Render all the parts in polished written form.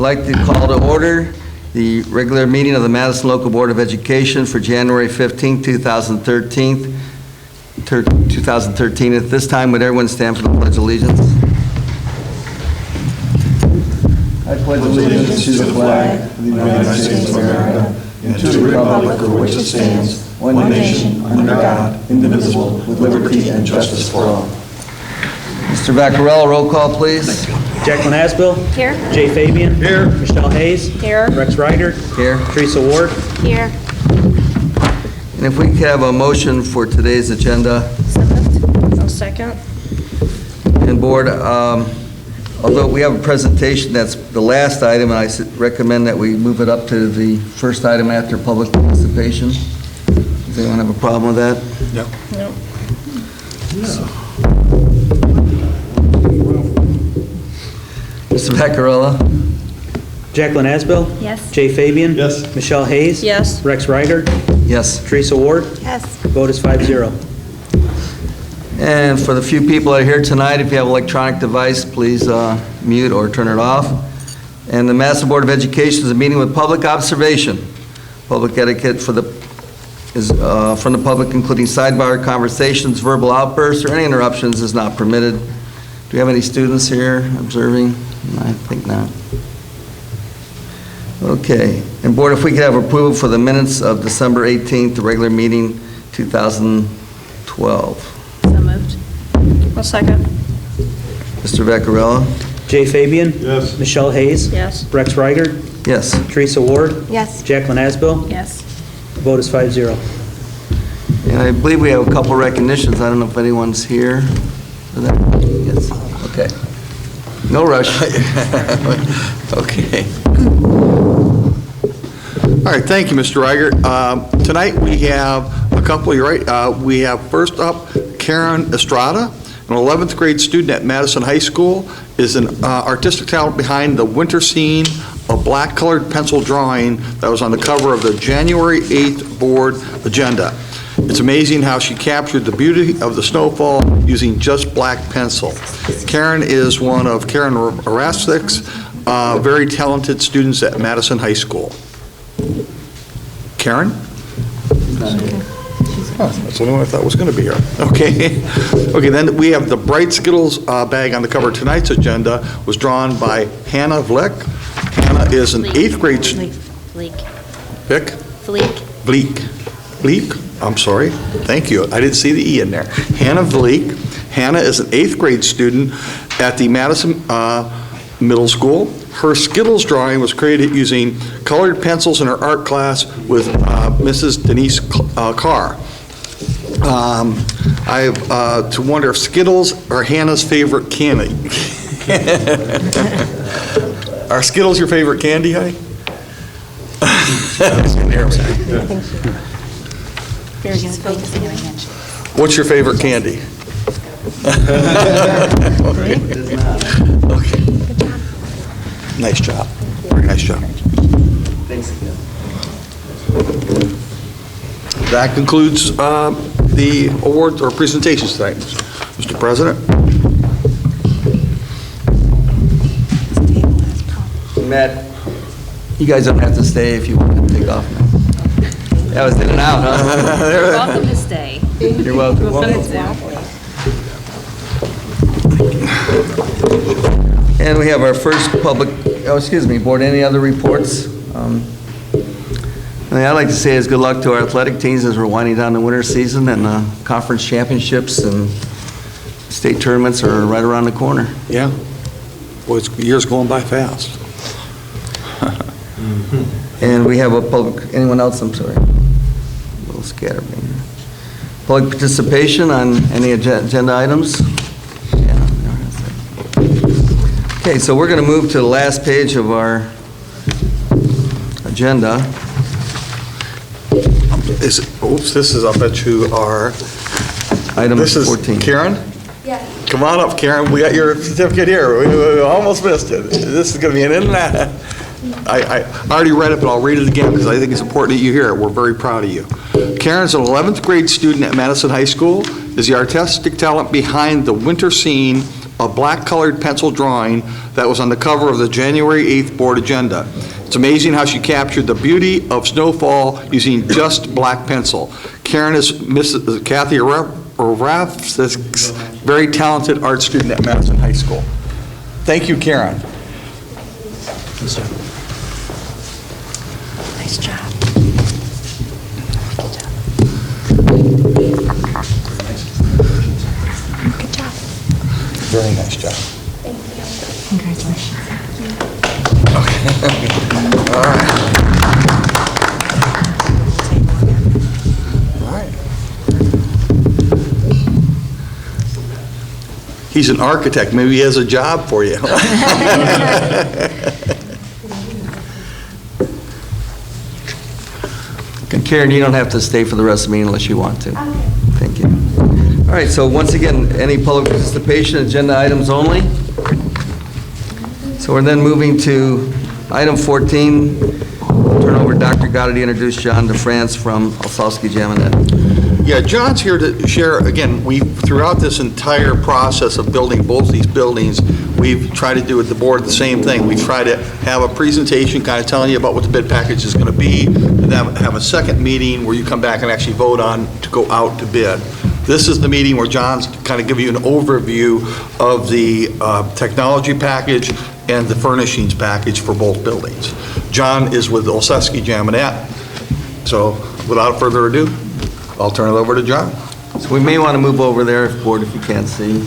like to call to order the regular meeting of the Madison Local Board of Education for January 15, 2013. At this time, would everyone stand for the Pledge of Allegiance? I pledge allegiance to the flag of the United States of America and to the republic for which it stands, one nation, under God, indivisible, with liberty and justice for all. Mr. Vaccarella, roll call, please. Jacqueline Asbill. Here. Jay Fabian. Here. Michelle Hayes. Here. Rex Ryder. Here. Teresa Ward. Here. And if we could have a motion for today's agenda. So moved. I'll second. And Board, although we have a presentation, that's the last item, and I recommend that we move it up to the first item after public participation. Does anyone have a problem with that? No. No. Mr. Vaccarella? Jacqueline Asbill. Yes. Jay Fabian. Yes. Michelle Hayes. Yes. Rex Ryder. Yes. Teresa Ward. Yes. Vote is 5-0. And for the few people that are here tonight, if you have an electronic device, please mute or turn it off. And the Madison Board of Education is a meeting with public observation. Public etiquette from the public, including sidebar conversations, verbal outbursts, or any interruptions is not permitted. Do we have any students here observing? I think not. Okay. And Board, if we could have approval for the minutes of December 18th, the regular meeting, 2012. So moved. I'll second. Mr. Vaccarella? Jay Fabian. Yes. Michelle Hayes. Yes. Rex Ryder. Yes. Teresa Ward. Yes. Jacqueline Asbill. Yes. Vote is 5-0. And I believe we have a couple recognitions. I don't know if anyone's here for that. Yes. Okay. No rush. Okay. All right, thank you, Mr. Reiger. Tonight we have a couple, you're right, we have first up Karen Estrada, an 11th grade student at Madison High School, is an artistic talent behind the winter scene, a black colored pencil drawing that was on the cover of the January 8th board agenda. It's amazing how she captured the beauty of the snowfall using just black pencil. Karen is one of Karen Erastik's very talented students at Madison High School. Karen? Oh, that's the only one I thought was going to be here. Okay. Okay, then we have the Bright Skittles bag on the cover of tonight's agenda was drawn by Hannah Vlick. Hannah is an 8th grade student. Vic? Bleak. I'm sorry. Thank you. I didn't see the E in there. Hannah Vleek. Hannah is an 8th grade student at the Madison Middle School. Her Skittles drawing was created using colored pencils in her art class with Mrs. Denise Carr. I have to wonder if Skittles are Hannah's favorite candy. Are Skittles your favorite candy, honey? Very good. What's your favorite candy? Okay. Nice job. Very nice job. Thanks again. That concludes the awards or presentations tonight, Mr. President. Matt, you guys don't have to stay if you want to take off now. That was in and out, huh? You're welcome to stay. You're welcome. And we have our first public, Board, any other reports? I'd like to say is good luck to our athletic teams as we're winding down the winter season, and conference championships and state tournaments are right around the corner. Yeah. Boy, the year's going by fast. And we have a public, anyone else, I'm sorry, a little scatterbrained here. Public participation on any agenda items? Yeah. Okay, so we're going to move to the last page of our agenda. This is up at our... Item this 14. Is Karen? Yeah. Come on up, Karen. We got your certificate here. We almost missed it. This is going to be an in and out. I already read it, but I'll read it again because I think it's important that you hear it. We're very proud of you. Karen's an 11th grade student at Madison High School, is the artistic talent behind the winter scene, a black-colored pencil drawing that was on the cover of the January 8th board agenda. It's amazing how she captured the beauty of snowfall using just black pencil. Karen is Mrs. Kathy Raff's very talented art student at Madison High School. Thank you, Karen. Nice job. Good job. Very nice job. Congratulations. All right. He's an architect. Maybe he has a job for you. Karen, you don't have to stay for the rest of the meeting unless you want to. Thank you. All right, so once again, any public participation, agenda items only? So we're then moving to item 14. Turn over to Dr. Goddard to introduce John DeFrance from Olsowski Jaminet. Yeah, John's here to share, again, throughout this entire process of building both these buildings, we've tried to do at the board the same thing. We try to have a presentation kind of telling you about what the bid package is going to be, and then have a second meeting where you come back and actually vote on to go out to bid. This is the meeting where John's kind of give you an overview of the technology package and the furnishings package for both buildings. John is with Olsowski Jaminet, so without further ado, I'll turn it over to John. So we may want to move over there, board, if you can't see.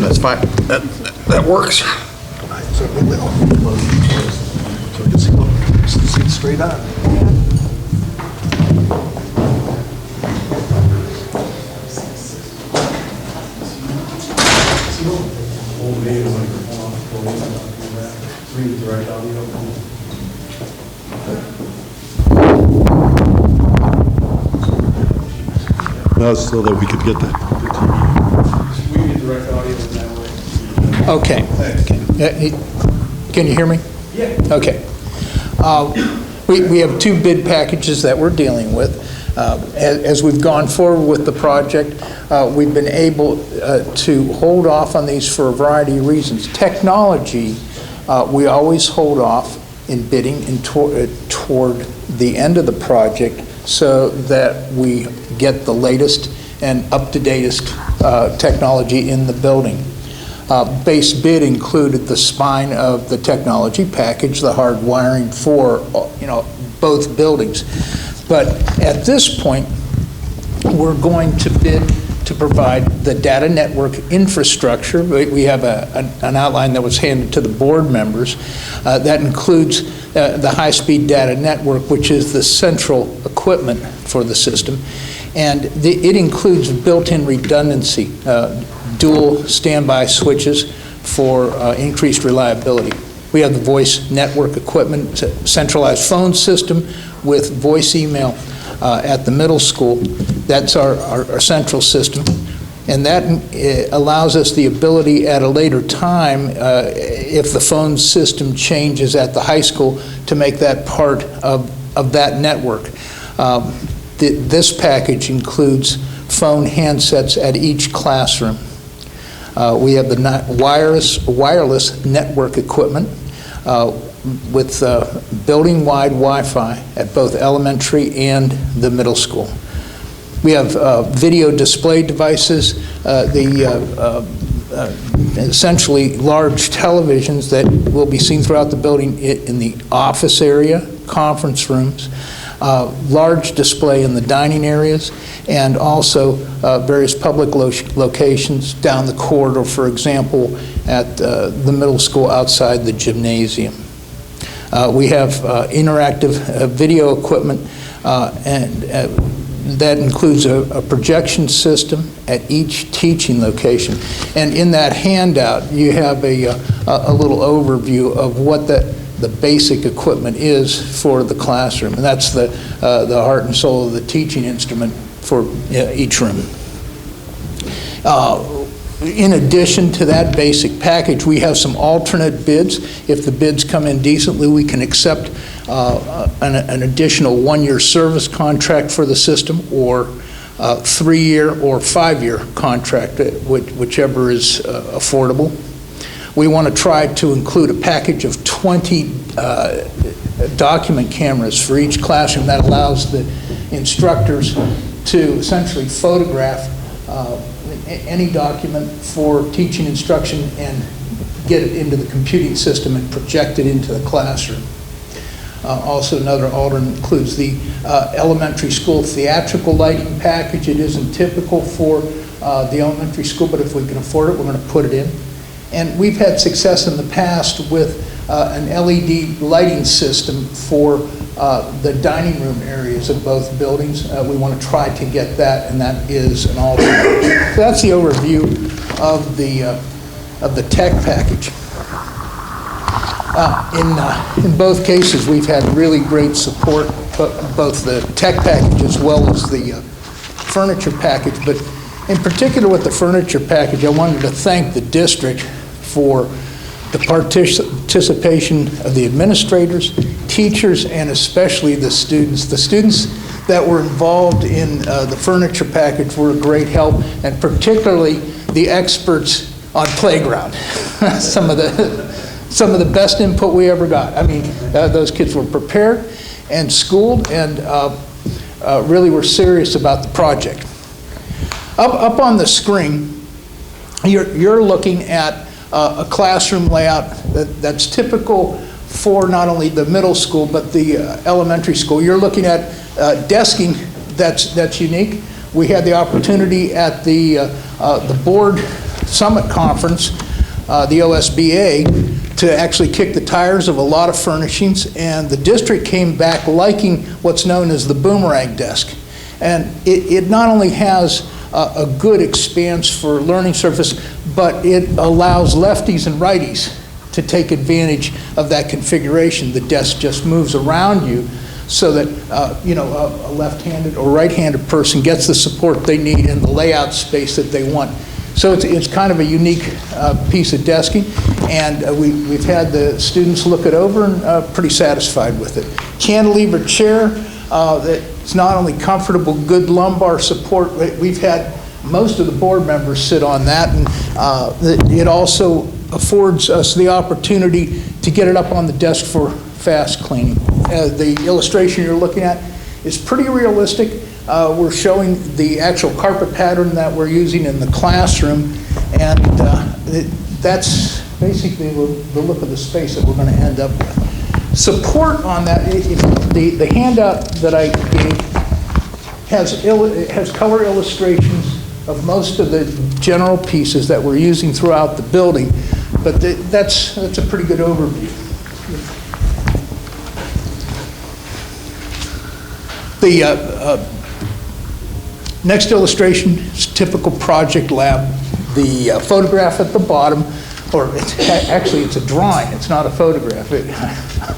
That's fine. That works. So just sit straight on. That's so that we could get the TV. Okay. Can you hear me? Yeah. Okay. We have two bid packages that we're dealing with. As we've gone forward with the project, we've been able to hold off on these for a variety of reasons. Technology, we always hold off in bidding toward the end of the project so that we get the latest and up-to-datest technology in the building. Base bid included the spine of the technology package, the hard wiring for both buildings. But at this point, we're going to bid to provide the data network infrastructure. We have an outline that was handed to the board members that includes the high-speed data network, which is the central equipment for the system. And it includes built-in redundancy, dual standby switches for increased reliability. We have the voice network equipment, centralized phone system with voice email at the middle school. That's our central system. And that allows us the ability at a later time, if the phone system changes at the high school, to make that part of that network. This package includes phone handsets at each classroom. We have the wireless network equipment with building-wide Wi-Fi at both elementary and the middle school. We have video display devices, essentially large televisions that will be seen throughout the building in the office area, conference rooms, large display in the dining areas, and also various public locations down the corridor, for example, at the middle school outside the gymnasium. We have interactive video equipment, and that includes a projection system at each teaching location. And in that handout, you have a little overview of what the basic equipment is for the classroom. And that's the heart and soul of the teaching instrument for each room. In addition to that basic package, we have some alternate bids. If the bids come in decently, we can accept an additional one-year service contract for the system, or 3-year or 5-year contract, whichever is affordable. We want to try to include a package of 20 document cameras for each classroom. That allows the instructors to essentially photograph any document for teaching instruction and get it into the computing system and project it into the classroom. Also, another alternate includes the elementary school theatrical lighting package. It isn't typical for the elementary school, but if we can afford it, we're going to put it in. And we've had success in the past with an LED lighting system for the dining room areas of both buildings. We want to try to get that, and that is an alternate. So that's the overview of the tech package. In both cases, we've had really great support, both the tech package as well as the furniture package. But in particular with the furniture package, I wanted to thank the district for the participation of the administrators, teachers, and especially the students. The students that were involved in the furniture package were a great help, and particularly the experts on playground. Some of the best input we ever got. I mean, those kids were prepared and schooled and really were serious about the project. Up on the screen, you're looking at a classroom layout that's typical for not only the middle school but the elementary school. You're looking at desking that's unique. We had the opportunity at the board summit conference, the OSBA, to actually kick the tires of a lot of furnishings, and the district came back liking what's known as the boomerang desk. And it not only has a good expanse for learning surface, but it allows lefties and righties to take advantage of that configuration. The desk just moves around you so that a left-handed or right-handed person gets the support they need in the layout space that they want. So it's kind of a unique piece of desking, and we've had the students look it over and pretty satisfied with it. Cantilever chair that's not only comfortable, good lumbar support. We've had most of the board members sit on that, and it also affords us the opportunity to get it up on the desk for fast cleaning. The illustration you're looking at is pretty realistic. We're showing the actual carpet pattern that we're using in the classroom, and that's basically the look of the space that we're going to end up with. Support on that, the handout that I gave has color illustrations of most of the general pieces that we're using throughout the building, but that's a pretty good overview. The next illustration is typical project lab. The photograph at the bottom, or it's a drawing, it's not a photograph.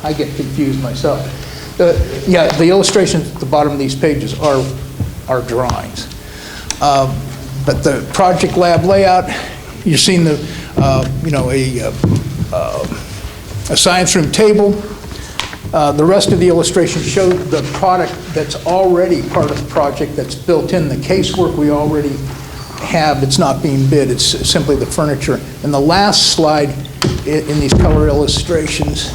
I get confused myself. The illustrations at the bottom of these pages are drawings. But the project lab layout, you're seeing a science room table. The rest of the illustrations show the product that's already part of the project that's built in. The casework we already have, it's not being bid, it's simply the furniture. And the last slide in these color illustrations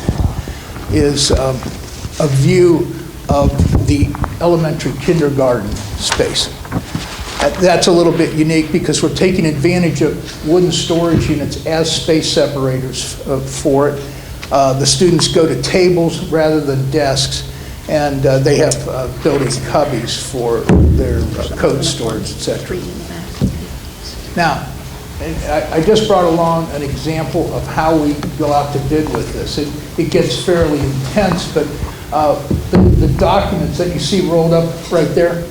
is a view of the elementary kindergarten space. That's a little bit unique because we're taking advantage of wooden storage units as space separators for it. The students go to tables rather than desks, and they have built-in cubbies for their code storage, etc. Now, I just brought along an example of how we go out to bid with this. It gets fairly intense, but the documents that you see rolled up right there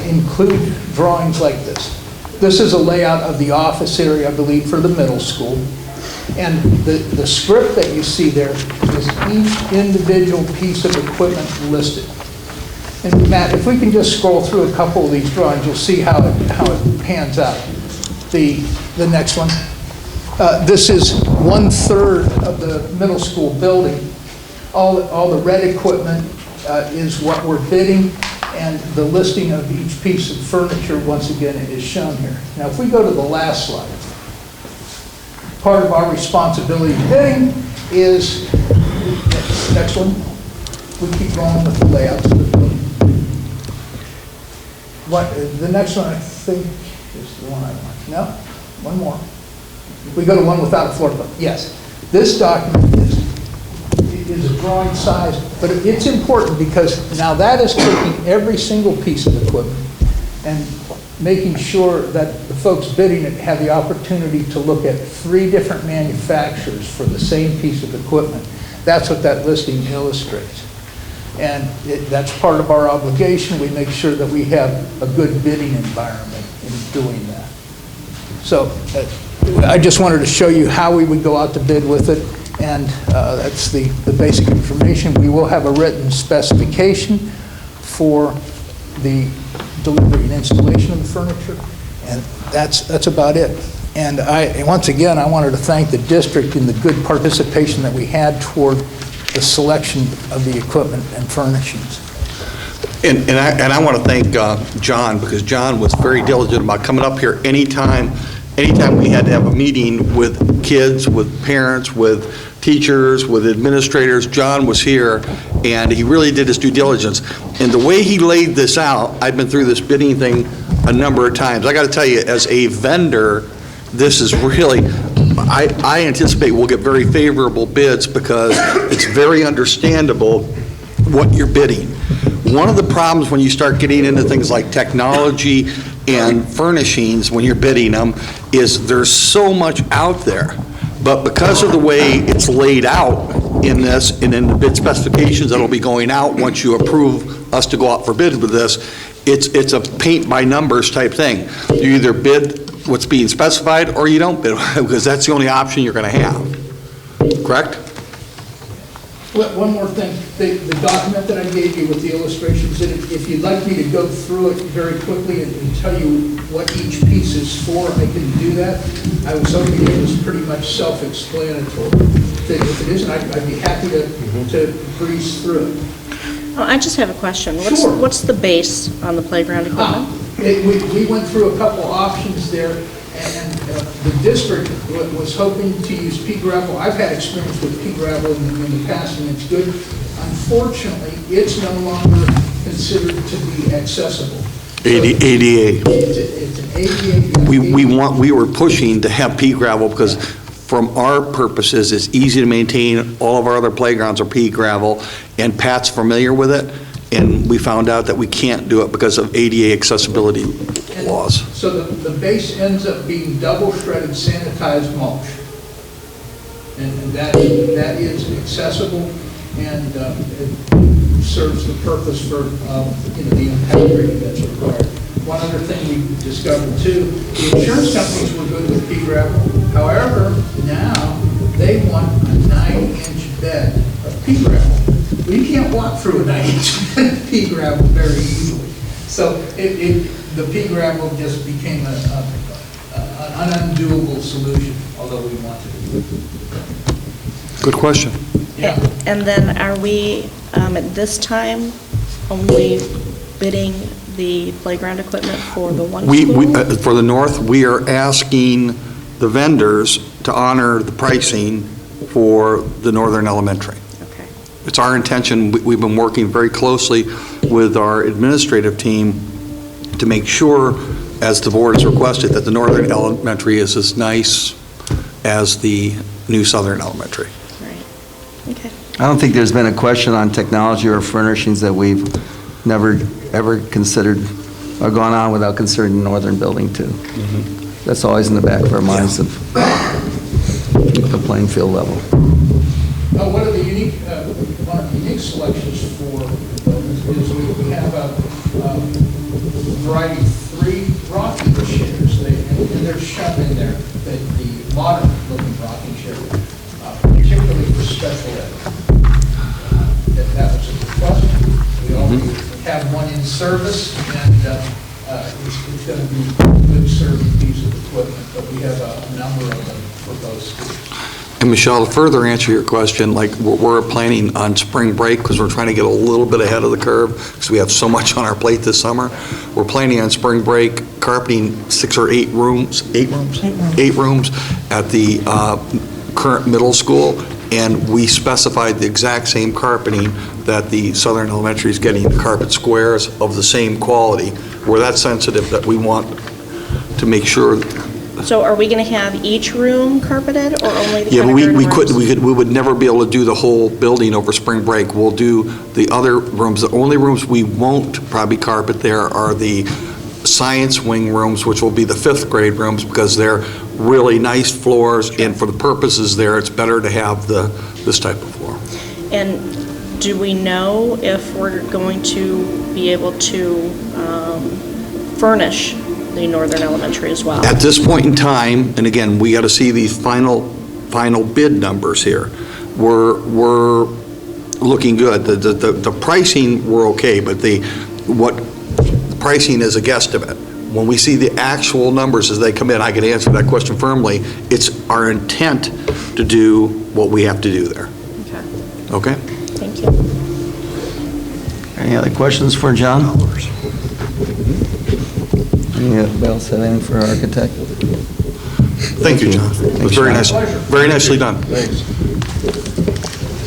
include drawings like this. This is a layout of the office area, I believe, for the middle school. And the script that you see there is each individual piece of equipment listed. And Matt, if we can just scroll through a couple of these drawings, you'll see how it pans out. The next one. This is 1/3 of the middle school building. All the red equipment is what we're bidding, And the listing of each piece of furniture, once again, is shown here. Now, if we go to the last slide, part of our responsibility in bidding is, next one, we keep going with the layouts of the building. The next one, I think, is the one I want. No, one more. We go to one without a floor plan. Yes, this document is a drawing size, but it's important because now that is taking every single piece of equipment and making sure that the folks bidding it have the opportunity to look at 3 different manufacturers for the same piece of equipment. That's what that listing illustrates. And that's part of our obligation. We make sure that we have a good bidding environment in doing that. So I just wanted to show you how we would go out to bid with it. And that's the basic information. We will have a written specification for the delivery and installation of the furniture, and that's about it. And once again, I wanted to thank the district in the good participation that we had toward the selection of the equipment and furnishings. And I want to thank John, because John was very diligent about coming up here anytime we had to have a meeting with kids, with parents, with teachers, with administrators. John was here, and he really did his due diligence. And the way he laid this out, I've been through this bidding thing a number of times. I got to tell you, as a vendor, this is really, I anticipate we'll get very favorable bids because it's very understandable what you're bidding. One of the problems when you start getting into things like technology and furnishings when you're bidding them is there's so much out there. But because of the way it's laid out in this and in the bid specifications that'll be going out once you approve us to go out for bid with this, it's a paint by numbers type thing. You either bid what's being specified or you don't bid, because that's the only option you're going to have. Correct? One more thing, the document that I gave you with the illustrations in it, if you'd like me to go through it very quickly and tell you what each piece is for, I can do that. I was hoping it was pretty much self-explanatory. If it isn't, I'd be happy to breeze through it. Oh, I just have a question. Sure. What's the base on the playground equipment? We went through a couple options there, and the district was hoping to use pea gravel. I've had experience with pea gravel in the past, and it's good. Unfortunately, it's no longer considered to be accessible. ADA. It's an ADA. We were pushing to have pea gravel because from our purposes, it's easy to maintain. All of our other playgrounds are pea gravel, and Pat's familiar with it, and we found out that we can't do it because of ADA accessibility laws. So the base ends up being double shredded sanitized mulch. And that is accessible, and it serves the purpose for the impact rating that's required. One other thing we discovered too, the insurance companies were good with pea gravel. However, now they want a 9-inch bed of pea gravel. Well, you can't walk through a 9-inch bed of pea gravel very easily. So the pea gravel just became an undoable solution, although we wanted it. Good question. Yeah. And then are we, at this time, only bidding the playground equipment for the one school? For the north, we are asking the vendors to honor the pricing for the northern elementary. Okay. It's our intention, we've been working very closely with our administrative team to make sure, as the board has requested, that the northern elementary is as nice as the new southern elementary. Right. Okay. I don't think there's been a question on technology or furnishings that we've never, ever considered or gone on without considering the northern building too. That's always in the back of our minds of the playing field level. One of the unique selections for is we have a variety of 3 rocking chairs, and they're shown in there, the modern-looking rocking chair, particularly for special ed. That was a request. We already have one in service, and it's going to be a good serving piece of equipment, but we have a number of them for both schools. And Michelle, to further answer your question, like, we're planning on spring break, because we're trying to get a little bit ahead of the curve, because we have so much on our plate this summer. We're planning on spring break carpeting 6 or 8 rooms, 8 rooms? 8 rooms at the current middle school, and we specified the exact same carpeting that the Southern Elementary is getting, carpet squares of the same quality. We're that sensitive that we want to make sure. So are we going to have each room carpeted, or only the Yeah, but kindergarten we rooms? we would never be able to do the whole building over spring break. We'll do the other rooms. The only rooms we won't probably carpet there are the science wing rooms, which will be the 5th grade rooms, because they're really nice floors, and for the purposes there, it's better to have this type of floor. And do we know if we're going to be able to furnish the Northern Elementary as well? At this point in time, and again, we got to see these final bid numbers here, we're looking good. The pricing, we're okay, but what pricing is a guesstimate. When we see the actual numbers as they come in, I can answer that question firmly. It's our intent to do what we have to do there. Okay. Okay? Thank you. Any other questions for John? Anybody else have anything for our architect? Thank you, John. It was very nice, very nicely done.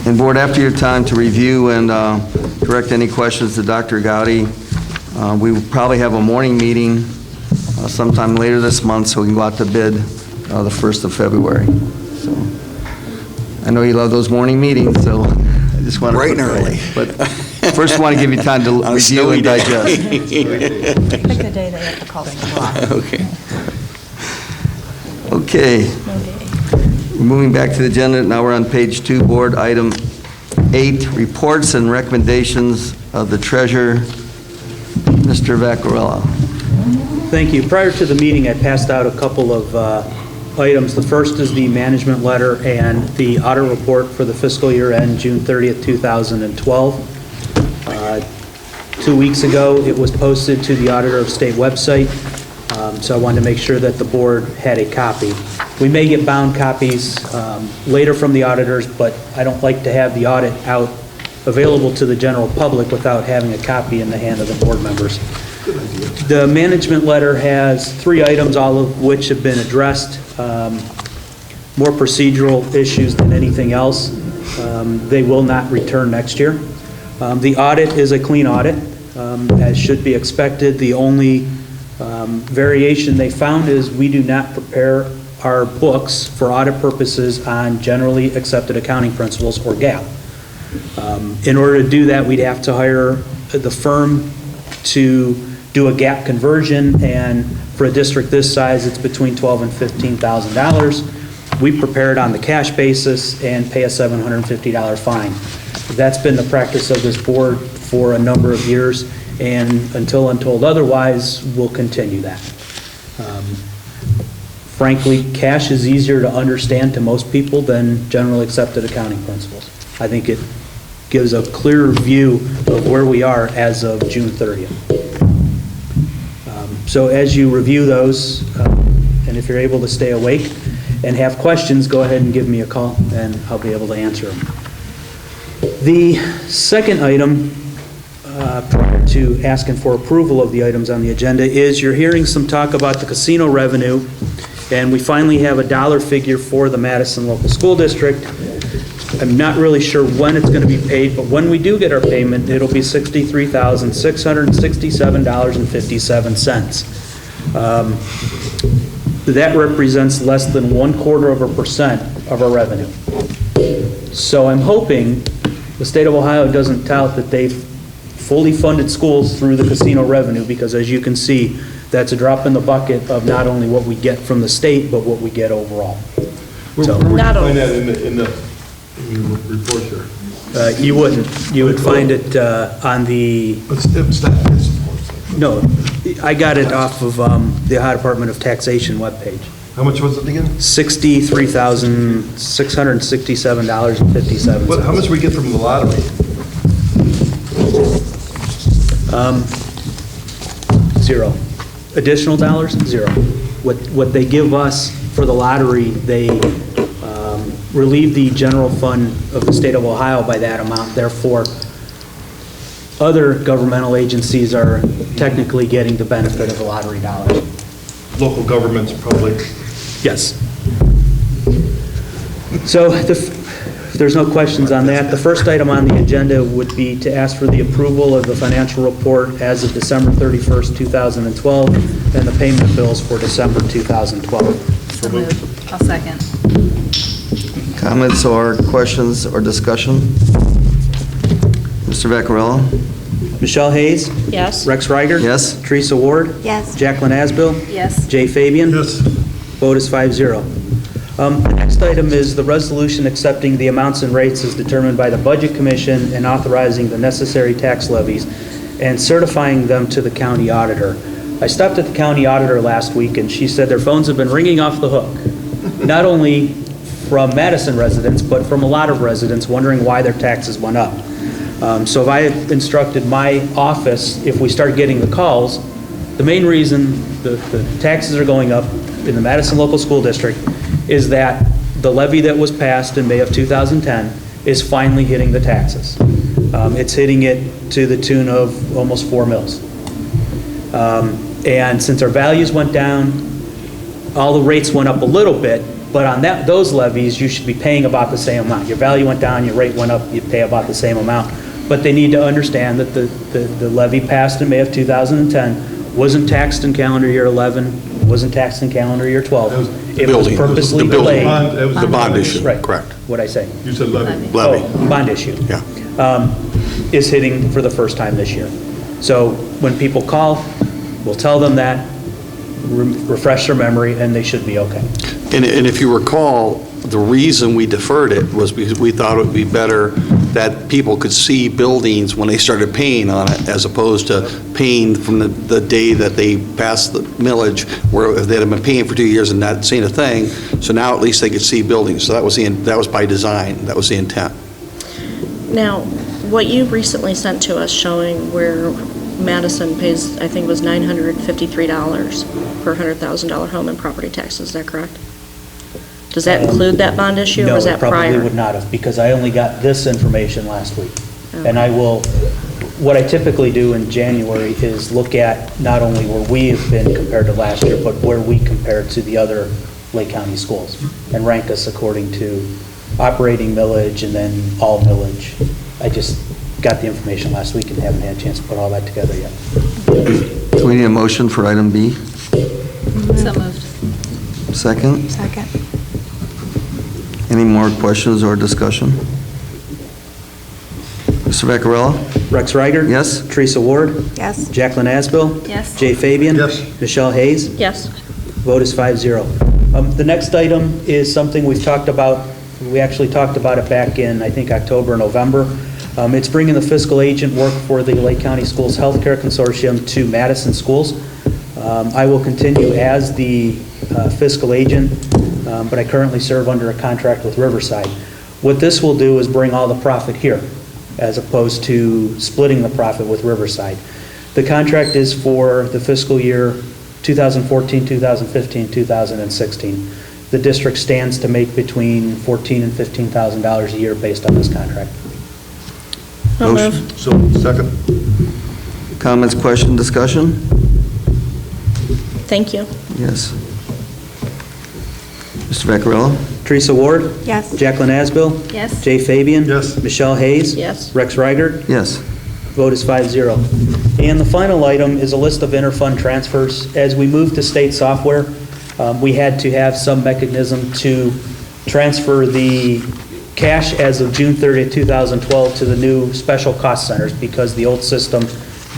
And board, after your time to review and direct any questions to Dr. Gowdy, we will probably have a morning meeting sometime later this month, so we can go out to bid the 1st of February. So I know you love those morning meetings, so I just want to... Bright and early. But first, I want to give you time to review and digest. Pick the day they have to call the clock. Okay. Okay. No day. We're moving back to the agenda. Now we're on page 2, board item 8, reports and recommendations of the treasurer, Mr. Vaccarella. Thank you. Prior to the meeting, I passed out a couple of items. The first is the management letter and the audit report for the fiscal year end, June 30th, 2012. 2 weeks ago, it was posted to the Auditor of State website, so I wanted to make sure that the board had a copy. We may get bound copies later from the auditors, but I don't like to have the audit out available to the general public without having a copy in the hand of the board members. The management letter has 3 items, all of which have been addressed, more procedural issues than anything else. They will not return next year. The audit is a clean audit, as should be expected. The only variation they found is we do not prepare our books for audit purposes on generally accepted accounting principles, or GAAP. In order to do that, we'd have to hire the firm to do a GAAP conversion, and for a district this size, it's between $12,000 and $15,000. We prepare it on the cash basis and pay a $750 fine. That's been the practice of this board for a number of years, and until I'm told otherwise, we'll continue that. Frankly, cash is easier to understand to most people than generally accepted accounting principles. I think it gives a clearer view of where we are as of June 30th. So as you review those, and if you're able to stay awake and have questions, go ahead and give me a call, and I'll be able to answer them. The second item, prior to asking for approval of the items on the agenda, is you're hearing some talk about the casino revenue, and we finally have a dollar figure for the Madison Local School District. I'm not really sure when it's going to be paid, but when we do get our payment, it'll be $63,667.57. That represents less than 0.25% of our revenue. So I'm hoping the state of Ohio doesn't tout that they've fully funded schools through the casino revenue, because as you can see, that's a drop in the bucket of not only what we get from the state, but what we get overall. So, Where would you Not find all. that in the report here? you wouldn't. You would find it on the, no, I got it off of the Ohio Department of Taxation webpage. How much was it again? $63,667.57. How much we get from the lottery? Zero. Additional dollars? Zero. What they give us for the lottery, they relieve the general fund of the state of Ohio by that amount. Therefore, other governmental agencies are technically getting the benefit of the lottery dollars. Local governments, public. Yes. So if there's no questions on that, the first item on the agenda would be to ask for the approval of the financial report as of December 31st, 2012, and the payment bills for December 2012. So moved. I'll second. Comments or questions or discussion? Mr. Vaccarello? Michelle Hayes? Yes. Rex Reiger? Yes. Teresa Ward? Yes. Jacqueline Asbill? Yes. Jay Fabian? Yes. Vote is 5-0. The next item is the resolution accepting the amounts and rates as determined by the Budget Commission and authorizing the necessary tax levies and certifying them to the county auditor. I stopped at the county auditor last week, and she said their phones have been ringing off the hook, not only from Madison residents, but from a lot of residents wondering why their taxes went up. So I have instructed my office, if we start getting the calls, the main reason the taxes are going up in the Madison Local School District is that the levy that was passed in May of 2010 is finally hitting the taxes. It's hitting it to the tune of almost 4 mils. And since our values went down, all the rates went up a little bit, but on those levies, you should be paying about the same amount. Your value went down, your rate went up, you pay about the same amount. But they need to understand that the levy passed in May of 2010 wasn't taxed in calendar year 11, wasn't taxed in calendar year 12. It was building. purposely The building. delayed. That was The bond issue, Right. correct. What'd I say? You said levy. Levy, Oh, bond issue. yeah. Is hitting for the first time this year. So when people call, we'll tell them that, refresh their memory, and they should be okay. And if you recall, the reason we deferred it was because we thought it would be better that people could see buildings when they started paying on it, as opposed to paying from the day that they passed the millage, where they'd have been paying for 2 years and not seeing a thing. So now at least they could see buildings. So that was by design. That was the intent. Now, what you recently sent to us showing where Madison pays, I think it was $953 per $100,000 home and property taxes, is that correct? Does that include that bond issue, or was that No, it prior? probably would not have, because I only got this information last week. Okay. And I will, what I typically do in January is look at not only where we have been compared to last year, but where we compare to the other Lake County schools, and rank us according to operating millage and then all millage. I just got the information last week and haven't had a chance to put all that together yet. Do we need a motion for item B? So moved. Second? Second. Any more questions or discussion? Mr. Vaccarello? Rex Reiger? Yes. Teresa Ward? Yes. Jacqueline Asbill? Yes. Jay Fabian? Yes. Michelle Hayes? Yes. Vote is 5-0. The next item is something we've talked about. We actually talked about it back in, I think, October, November. It's bringing the fiscal agent work for the Lake County Schools Healthcare Consortium to Madison schools. I will continue as the fiscal agent, but I currently serve under a contract with Riverside. What this will do is bring all the profit here, as opposed to splitting the profit with Riverside. The contract is for the fiscal year 2014, 2015, 2016. The district stands to make between $14,000 and $15,000 a year based on this contract. So Motion. moved. So, second. Comments, question, discussion? Thank you. Yes. Mr. Vaccarello? Teresa Ward? Yes. Jacqueline Asbill? Yes. Jay Fabian? Yes. Michelle Hayes? Yes. Rex Reiger? Yes. Vote is 5-0. And the final item is a list of interfund transfers. As we move to state software, we had to have some mechanism to transfer the cash as of June 30th, 2012 to the new special cost centers, because the old system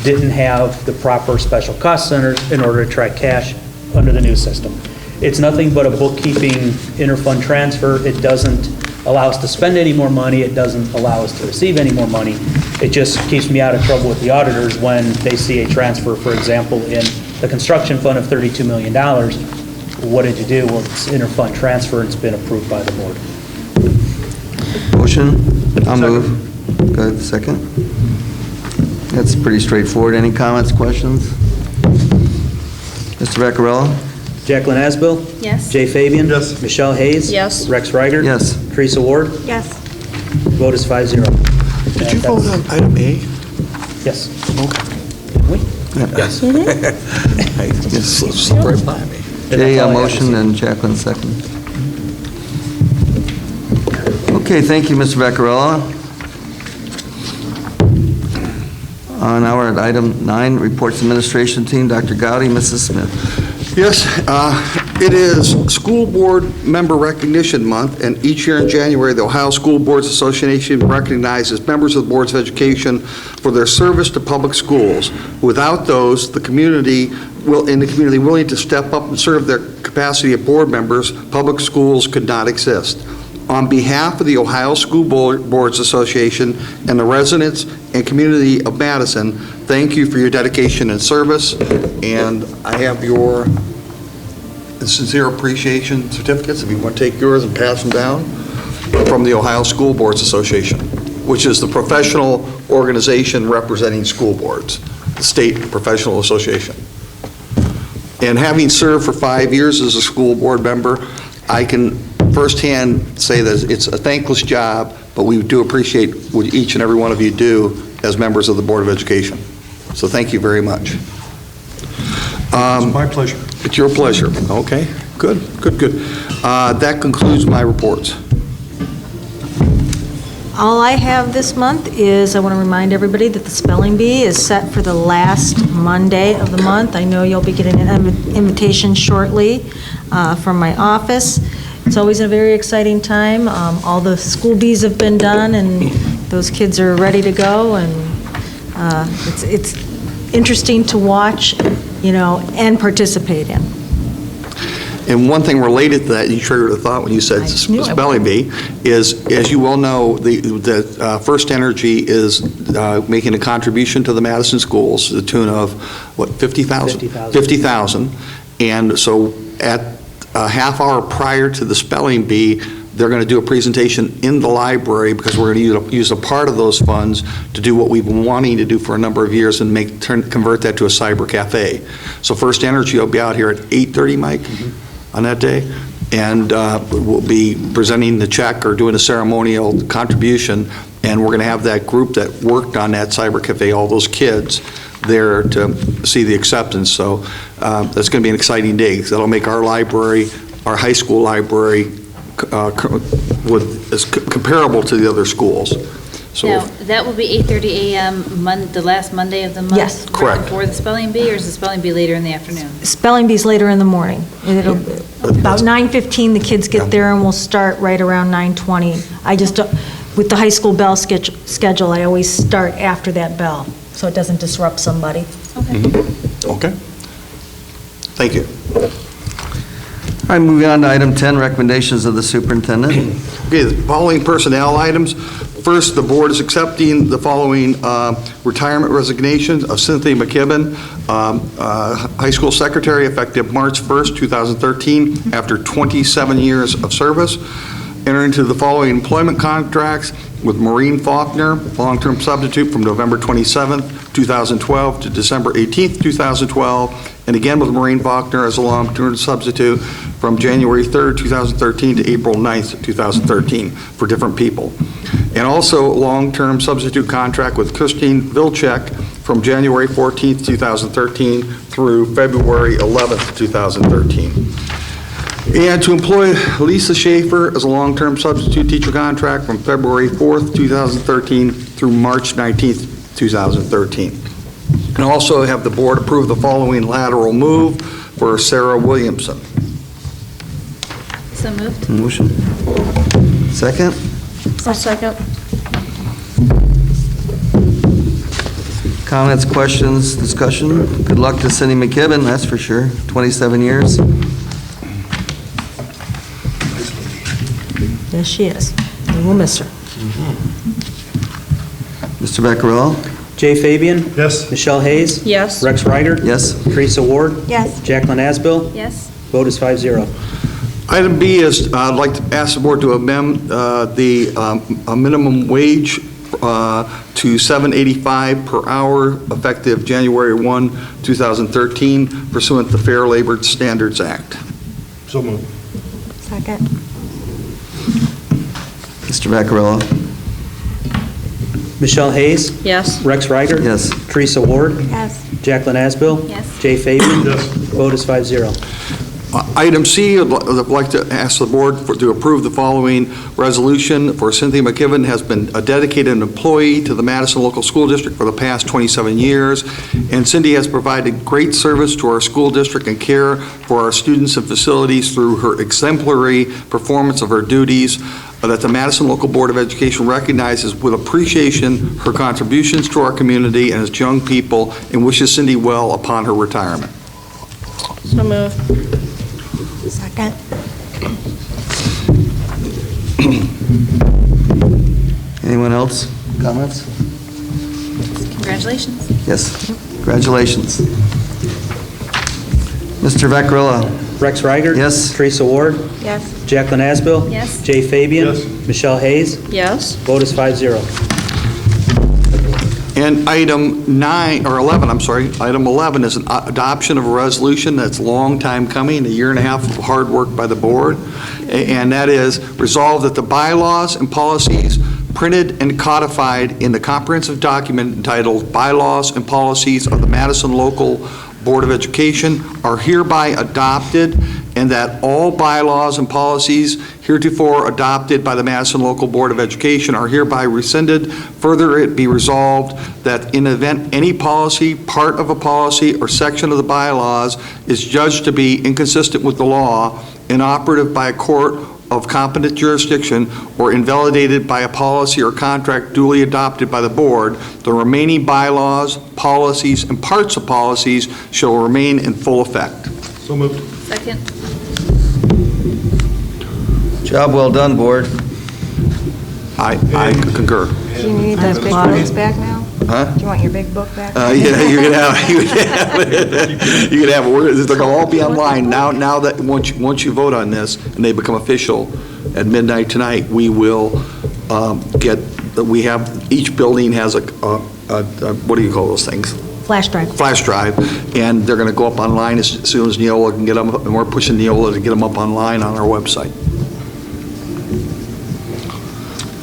didn't have the proper special cost centers in order to track cash under the new system. It's nothing but a bookkeeping interfund transfer. It doesn't allow us to spend any more money. It doesn't allow us to receive any more money. It just keeps me out of trouble with the auditors when they see a transfer, for example, in the construction fund of $32 million. What did you do? Well, it's interfund transfer, and it's been approved by the board. Motion? I'll move. Go ahead, second. That's pretty straightforward. Any comments, questions? Mr. Vaccarello? Jacqueline Asbill? Yes. Jay Fabian? Yes. Michelle Hayes? Yes. Rex Reiger? Yes. Teresa Ward? Yes. Vote is 5-0. Did you vote on item A? Yes. Okay. We? Yes. It slipped right by me. Okay, That's all I have to motion say. and Jacqueline second. Okay, thank you, Mr. Vaccarella. Now we're at item 9, reports administration team, Dr. Gowdy, Mrs. Smith. Yes, it is School Board Member Recognition Month, and each year in January, the Ohio School Boards Association recognizes members of the Boards of Education for their service to public schools. Without those, the community willing to step up and serve their capacity of board members, public schools could not exist. On behalf of the Ohio School Boards Association and the residents and community of Madison, thank you for your dedication and service, and I have your sincere appreciation certificates, if you want to take yours and pass them down, from the Ohio School Boards Association, which is the professional organization representing school boards, the state professional association. And having served for 5 years as a school board member, I can firsthand say that it's a thankless job, but we do appreciate what each and every one of you do as members of the Board of Education. So thank you very much. It's my pleasure. It's your pleasure. Okay, good. That concludes my reports. All I have this month is, I want to remind everybody that the spelling bee is set for the last Monday of the month. I know you'll be getting an invitation shortly from my office. It's always a very exciting time. All the school bees have been done, and those kids are ready to go, and it's interesting to watch, and participate in. And one thing related to that, you triggered a thought when you said I knew I spelling bee, is, as you well know, the First Energy is making a contribution to the Madison schools to the tune of, what, 50,000? 50,000. And so at a half hour prior to the spelling bee, they're going to do a presentation in the library, because we're going to use a part of those funds to do what we've been wanting to do for a number of years and convert that to a cyber cafe. So First Energy will be out here at 8:30, Mike, on that day, and we'll be presenting the check or doing a ceremonial contribution, and we're going to have that group that worked on that cyber cafe, all those kids, there to see the acceptance. So that's going to be an exciting day, because that'll make our library, our high school library, comparable to the other schools. So, Now, that will be 8:30 a.m. the last Monday of the month? Yes. Right Correct. before the spelling bee, or is the spelling bee later in the afternoon? Spelling bee's later in the morning. It'll, about 9:15, the kids get there, and we'll start right around 9:20. I just, with the high school bell schedule, I always start after that bell, so it doesn't disrupt somebody. okay. Thank you. All right, moving on to item 10, recommendations of the superintendent. Okay, the following personnel items. First, the board is accepting the following retirement resignations of Cynthia McKibben, high school secretary, effective March 1st, 2013, after 27 years of service. Entering into the following employment contracts with Maureen Faulkner, long-term substitute, from November 27th, 2012 to December 18th, 2012, and again with Maureen Faulkner as a long-term substitute from January 3rd, 2013 to April 9th, 2013, for different people. And also a long-term substitute contract with Christine Vilcek from January 14th, 2013 through February 11th, 2013. And to employ Lisa Schaefer as a long-term substitute teacher contract from February 4th, 2013 through March 19th, 2013. And also have the board approve the following lateral move for Sarah Williamson. So moved. Motion. Second? I'll second. Comments, questions, discussion? Good luck to Cindy McKibben, that's for sure. 27 years. Yes, she is. We will miss her. Mr. Vaccarella? Jay Fabian? Yes. Michelle Hayes? Yes. Rex Ryder? Yes. Teresa Ward? Yes. Jacqueline Asbill? Yes. Vote is 5-0. Item B is, I'd like to ask the board to amend the minimum wage to $7.85 per hour effective January 1, 2013 pursuant to the Fair Labor Standards Act. So moved. Second. Mr. Vaccarella? Michelle Hayes? Yes. Rex Reiger? Yes. Teresa Ward? Yes. Jacqueline Asbill? Yes. Jay Fabian? Yes. Vote is 5-0. Item C, I'd like to ask the board to approve the following resolution for Cynthia McKibben has been a dedicated employee to the Madison Local School District for the past 27 years, and Cindy has provided great service to our school district and care for our students and facilities through her exemplary performance of her duties, that the Madison Local Board of Education recognizes with appreciation her contributions to our community and its young people, and wishes Cindy well upon her retirement. So moved. Second. Anyone else? Comments? Congratulations. Yes. Congratulations. Mr. Vaccarella? Rex Reiger? Yes. Teresa Ward? Yes. Jacqueline Asbill? Yes. Jay Fabian? Yes. Michelle Hayes? Yes. Vote is 5-0. And item 11 is an adoption of a resolution that's a long time coming, a year and a half of hard work by the board, and that is resolved that the bylaws and policies printed and codified in the comprehensive document entitled Bylaws and Policies of the Madison Local Board of Education are hereby adopted, and that all bylaws and policies heretofore adopted by the Madison Local Board of Education are hereby rescinded. Further, it be resolved that in event any policy, part of a policy, or section of the bylaws is judged to be inconsistent with the law, inoperative by a court of competent jurisdiction, or invalidated by a policy or contract duly adopted by the board, the remaining bylaws, policies, and parts of policies shall remain in full effect. So moved. Second. Job well done, board. I concur. Do you need those big books back now? Huh? Do you want your big book back? Yeah, you can have it. They're going to all be online now that once you vote on this and they become official at midnight tonight, we will we have, each building has a what do you call those things? Flash drive. Flash drive, and they're going to go up online as soon as Neola can get them, and we're pushing Neola to get them up online on our website.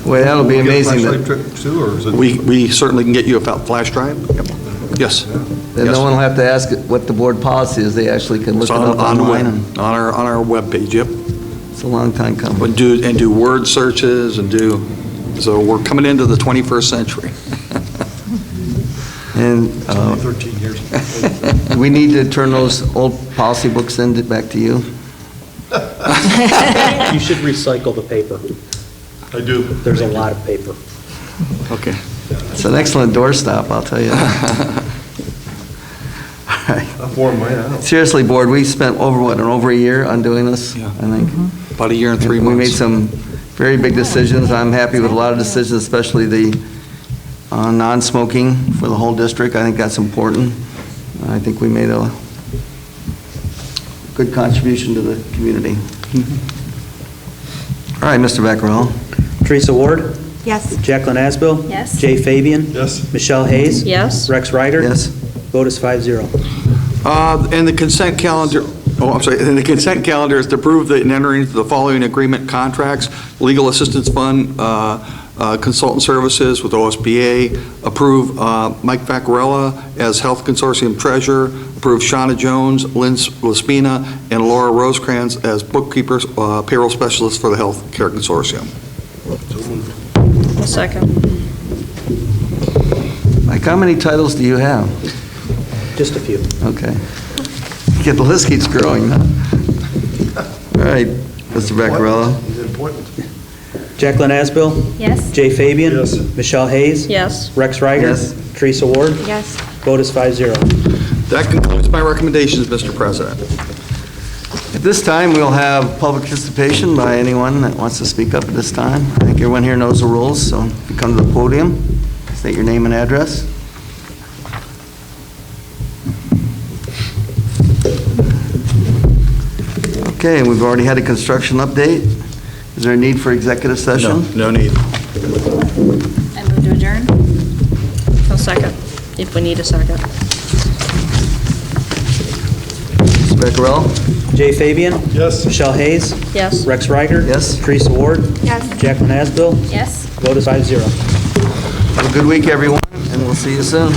Well, that'll be amazing. Flashlight trick too, or is it? We certainly can get you a flash drive. Yes. Then no one will have to ask what the board policy is. They actually can look It's it up on the online. web, on our webpage. Yep. It's a long time coming. But do word searches so we're coming into the 21st century. And 13 years. we need to turn those old policy books back to you. You should recycle the paper. I do. There's a lot of paper. Okay. It's an excellent doorstop, I'll tell you. All right. I've worn mine out. Seriously, board, we spent over a year on doing this, Yeah. I think. About a year and 3 months. We made some very big decisions. I'm happy with a lot of decisions, especially the non-smoking for the whole district. I think that's important. I think we made a good contribution to the community. All right, Mr. Vaccarella. Teresa Ward? Yes. Jacqueline Asbill? Yes. Jay Fabian? Yes. Michelle Hayes? Yes. Rex Reiger? Yes. Vote is 5-0. And the consent calendar, and the consent calendar is to approve and enter into the following agreement contracts: Legal Assistance Fund, consultant services with OSBA, approve Mike Vaccarella as Health Consortium Treasurer, approve Shauna Jones, Lynn Laspina, and Laura Rosecrans as bookkeepers, payroll specialists for the Health Care Consortium. A second. Mike, how many titles do you have? Just a few. Okay. Yeah, the list keeps growing, huh? All right, Mr. Vaccarella. He's important. Jacqueline Asbill? Yes. Jay Fabian? Yes. Michelle Hayes? Yes. Rex Reiger? Yes. Teresa Ward? Yes. Vote is 5-0. That concludes my recommendations, Mr. President. At this time, we'll have public participation by anyone that wants to speak up at this time. I think everyone here knows the rules, so if you come to the podium, state your name and address. Okay, and we've already had a construction update. Is there a need for executive session? No need. I move to adjourn. A second, if we need a second. Rebecca Rell? Jay Fabian? Yes. Michelle Hayes? Yes. Rex Reiger? Yes. Teresa Ward? Yes. Jacqueline Asbill? Yes. Vote is 5-0. Have a good week, everyone, and we'll see you soon.